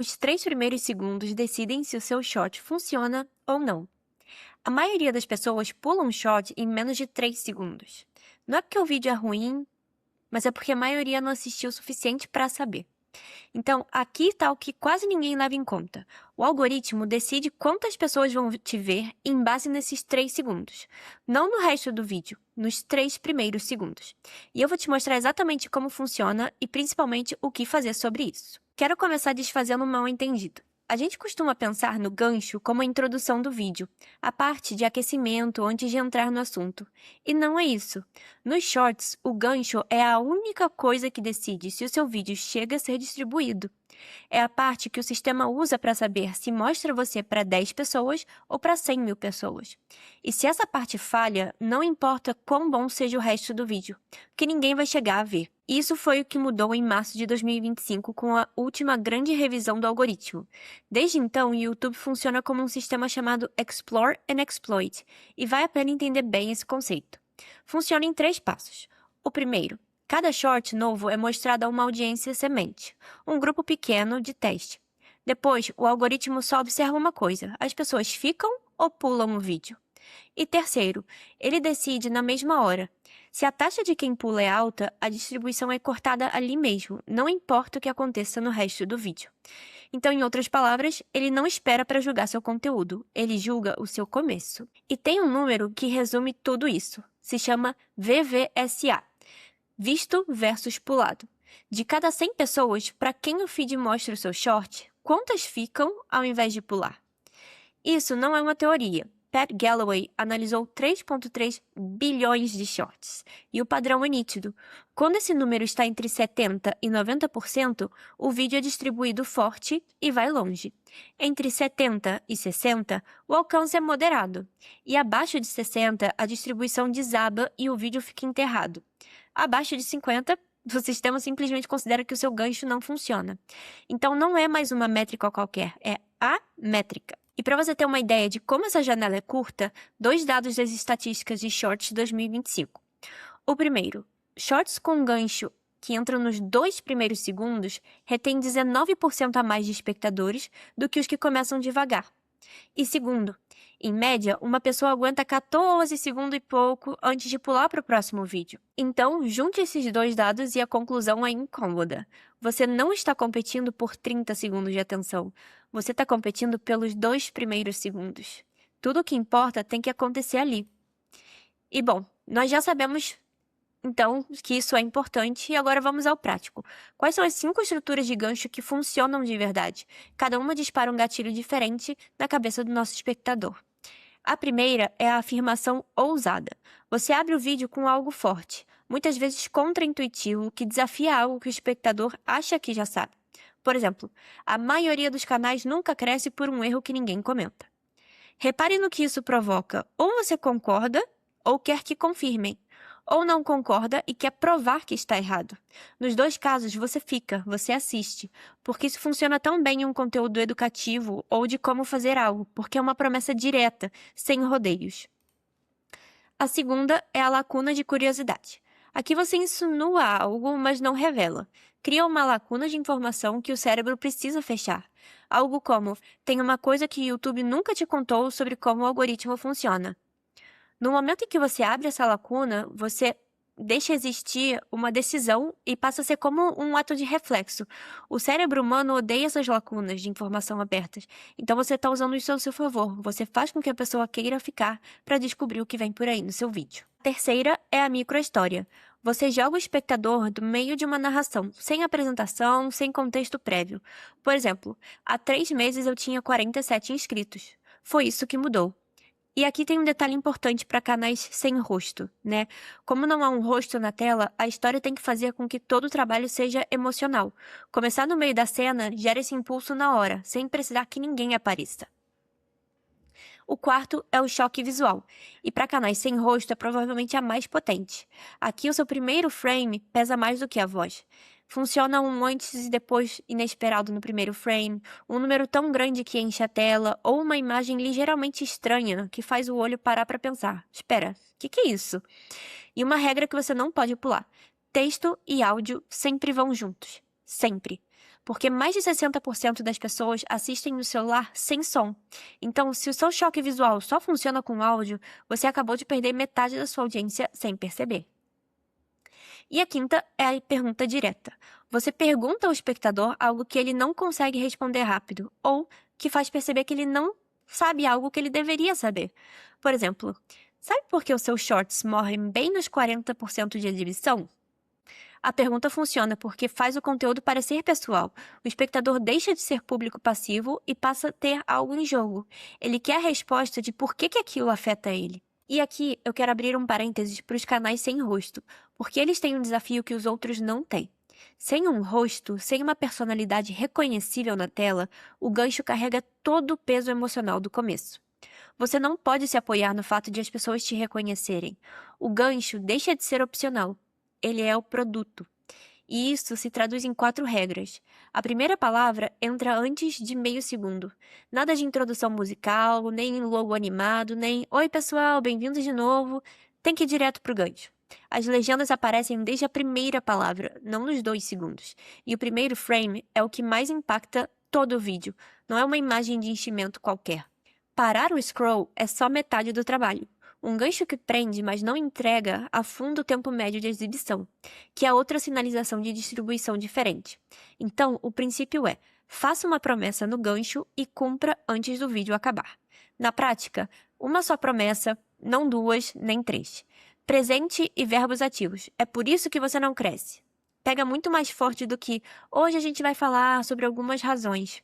Os 3 primeiros segundos decidem se o seu short funciona ou não. A maioria das pessoas pula um short em menos de 3 segundos. Não é porque o vídeo é ruim, mas é porque a maioria não assistiu o suficiente para saber. Então, aqui está o que quase ninguém leva em conta. O algoritmo decide quantas pessoas vão te ver em base nesses 3 segundos. Não no resto do vídeo, nos 3 primeiros segundos. E eu vou te mostrar exatamente como funciona e principalmente o que fazer sobre isso. Quero começar desfazendo um mal-entendido. A gente costuma pensar no gancho como a introdução do vídeo, a parte de aquecimento antes de entrar no assunto. E não é isso. Nos shorts, o gancho é a única coisa que decide se o seu vídeo chega a ser distribuído. É a parte que o sistema usa para saber se mostra você para 10 pessoas ou para 100.000 pessoas. E se essa parte falha, não importa quão bom seja o resto do vídeo, porque ninguém vai chegar a ver. Isso foi o que mudou em março de 2025 com a última grande revisão do algoritmo. Desde então, o YouTube funciona como um sistema chamado Explore and Exploit, e vale a pena entender bem esse conceito. Funciona em 3 passos. O primeiro, cada short novo é mostrado a uma audiência semente, um grupo pequeno de teste. Depois, o algoritmo só observa uma coisa: as pessoas ficam ou pulam o vídeo. E terceiro, ele decide na mesma hora. Se a taxa de quem pula é alta, a distribuição é cortada ali mesmo, não importa o que aconteça no resto do vídeo. Então, em outras palavras, ele não espera para julgar seu conteúdo, ele julga o seu começo. E tem um número que resume tudo isso. Se chama VVSA. Visto versus pulado. De cada 100 pessoas, para quem o feed mostra o seu short, quantas ficam ao invés de pular? Isso não é uma teoria. Pat Galloway analisou 3,3 bilhões de shorts, e o padrão é nítido. Quando esse número está entre 70% e 90%, o vídeo é distribuído forte e vai longe. Entre 70% e 60%, o alcance é moderado. E abaixo de 60%, a distribuição desaba e o vídeo fica enterrado. Abaixo de 50%, o sistema simplesmente considera que o seu gancho não funciona. Então não é mais uma métrica qualquer, é a métrica. E para você ter uma ideia de como essa janela é curta, 2 dados das estatísticas de Shorts 2025. O primeiro, Shorts com gancho que entram nos 2 primeiros segundos retém 19% a mais de espectadores do que os que começam devagar. E segundo, em média, uma pessoa aguenta 14 segundos e pouco antes de pular para o próximo vídeo. Então, junte esses 2 dados e a conclusão é incômoda. Você não está competindo por 30 segundos de atenção. Você está competindo pelos 2 primeiros segundos. Tudo o que importa tem que acontecer ali. E bom, nós já sabemos então que isso é importante e agora vamos ao prático. Quais são as 5 estruturas de gancho que funcionam de verdade? Cada uma dispara um gatilho diferente na cabeça do nosso espectador. A primeira é a afirmação ousada. Você abre o vídeo com algo forte, muitas vezes contraintuitivo, que desafia algo que o espectador acha que já sabe. Por exemplo, a maioria dos canais nunca cresce por um erro que ninguém comenta. Repare no que isso provoca. Ou você concorda, ou quer que confirmem. Ou não concorda e quer provar que está errado. Nos 2 casos, você fica, você assiste, porque isso funciona tão bem em um conteúdo educativo ou de como fazer algo, porque é uma promessa direta, sem rodeios. A segunda é a lacuna de curiosidade. Aqui você insinua algo, mas não revela. Cria uma lacuna de informação que o cérebro precisa fechar. Algo como, tem uma coisa que o YouTube nunca te contou sobre como o algoritmo funciona. No momento em que você abre essa lacuna, você deixa existir uma decisão e passa a ser como um ato de reflexo. O cérebro humano odeia essas lacunas de informação abertas, então você está usando isso ao seu favor. Você faz com que a pessoa queira ficar para descobrir o que vem por aí no seu vídeo. A terceira é a microhistória. Você joga o espectador do meio de uma narração, sem apresentação, sem contexto prévio. Por exemplo, há 3 meses eu tinha 47 inscritos. Foi isso que mudou. E aqui tem um detalhe importante para canais sem rosto, né? Como não há um rosto na tela, a história tem que fazer com que todo o trabalho seja emocional. Começar no meio da cena gera esse impulso na hora, sem precisar que ninguém apareça. O quarto é o choque visual, e para canais sem rosto é provavelmente a mais potente. Aqui o seu primeiro frame pesa mais do que a voz. Funciona um antes e depois inesperado no primeiro frame, um número tão grande que enche a tela, ou uma imagem ligeiramente estranha que faz o olho parar para pensar. Espera, o que é isso? E uma regra que você não pode pular. Texto e áudio sempre vão juntos. Sempre. porque mais de 60% das pessoas assistem no celular sem som. Então, se o seu choque visual só funciona com áudio, você acabou de perder metade da sua audiência sem perceber. E a quinta é a pergunta direta. Você pergunta ao espectador algo que ele não consegue responder rápido, ou que faz perceber que ele não sabe algo que ele deveria saber. Por exemplo, sabe por que os seus shorts morrem bem nos 40% de exibição? A pergunta funciona porque faz o conteúdo parecer pessoal. O espectador deixa de ser público passivo e passa a ter algo em jogo. Ele quer a resposta de por que aquilo afeta ele. E aqui eu quero abrir um parênteses para os canais sem rosto, porque eles têm um desafio que os outros não têm. Sem um rosto, sem uma personalidade reconhecível na tela, o gancho carrega todo o peso emocional do começo. Você não pode se apoiar no fato de as pessoas te reconhecerem. O gancho deixa de ser opcional. Ele é o produto. E isso se traduz em 4 regras. A primeira palavra entra antes de meio segundo. Nada de introdução musical, nem logo animado, nem "Oi, pessoal, bem-vindos de novo". Tem que ir direto pro gancho. As legendas aparecem desde a primeira palavra, não nos 2 segundos. E o primeiro frame é o que mais impacta todo o vídeo. Não é uma imagem de enchimento qualquer. Parar o scroll é só metade do trabalho. Um gancho que prende, mas não entrega, afunda o tempo médio de exibição, que é outra sinalização de distribuição diferente. Então, o princípio é: faça uma promessa no gancho e cumpra antes do vídeo acabar. Na prática, uma só promessa, não 2, nem 3. Presente e verbos ativos. É por isso que você não cresce. Pega muito mais forte do que "hoje a gente vai falar sobre algumas razões".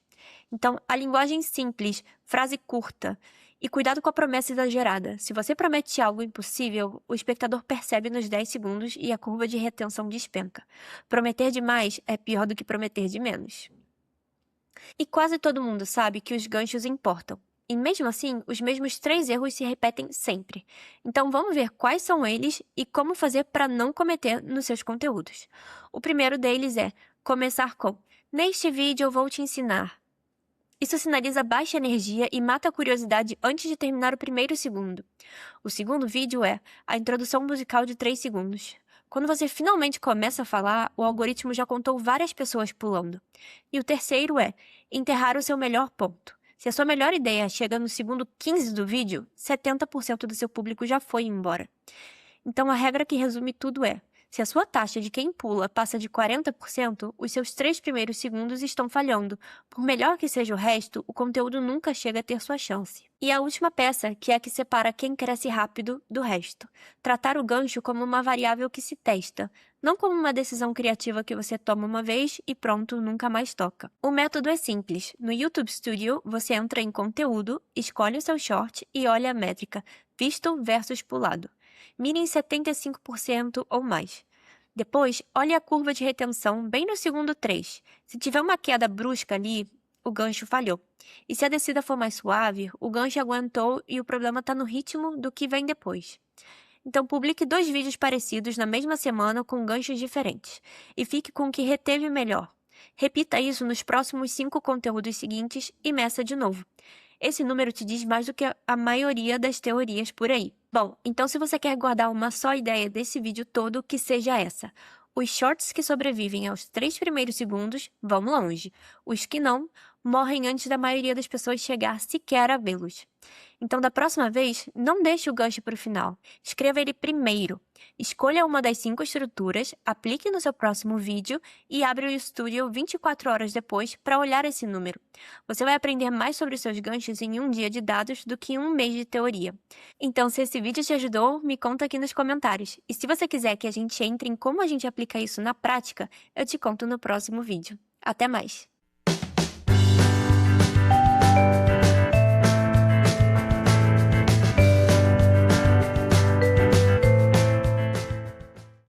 Então, a linguagem simples, frase curta. E cuidado com a promessa exagerada. Se você promete algo impossível, o espectador percebe nos 10 segundos e a curva de retenção despenca. Prometer demais é pior do que prometer de menos. E quase todo mundo sabe que os ganchos importam. E mesmo assim, os mesmos 3 erros se repetem sempre. Então vamos ver quais são eles e como fazer para não cometer nos seus conteúdos. O primeiro deles é começar com "Neste vídeo eu vou te ensinar". Isso sinaliza baixa energia e mata a curiosidade antes de terminar o primeiro segundo. O segundo vídeo é a introdução musical de 3 segundos. Quando você finalmente começa a falar, o algoritmo já contou várias pessoas pulando. E o terceiro é enterrar o seu melhor ponto. Se a sua melhor ideia chega no segundo 15 do vídeo, 70% do seu público já foi embora. Então a regra que resume tudo é: se a sua taxa de quem pula passa de 40%, os seus 3 primeiros segundos estão falhando. Por melhor que seja o resto, o conteúdo nunca chega a ter sua chance. E a última peça, que é a que separa quem cresce rápido do resto. Tratar o gancho como uma variável que se testa, não como uma decisão criativa que você toma uma vez e pronto, nunca mais toca. O método é simples. No YouTube Studio, você entra em conteúdo, escolhe o seu short e olha a métrica, visto versus pulado. Mire em 75% ou mais. Depois, olhe a curva de retenção bem no segundo 3. Se tiver uma queda brusca ali, o gancho falhou. E se a descida for mais suave, o gancho aguentou e o problema está no ritmo do que vem depois. Então, publique 2 vídeos parecidos na mesma semana com ganchos diferentes. E fique com o que reteve melhor. Repita isso nos próximos 5 conteúdos seguintes e meça de novo. Esse número te diz mais do que a maioria das teorias por aí. Bom, então se você quer guardar uma só ideia desse vídeo todo, que seja essa: os shorts que sobrevivem aos 3 primeiros segundos vão longe. Os que não, morrem antes da maioria das pessoas chegar sequer a vê-los. Então, da próxima vez, não deixe o gancho para o final. Escreva ele primeiro. Escolha uma das 5 estruturas, aplique no seu próximo vídeo e abre o Studio 24 horas depois para olhar esse número. Você vai aprender mais sobre os seus ganchos em 1 dia de dados do que em 1 mês de teoria. Então, se esse vídeo te ajudou, me conta aqui nos comentários. E se você quiser que a gente entre em como a gente aplica isso na prática, eu te conto no próximo vídeo. Até mais!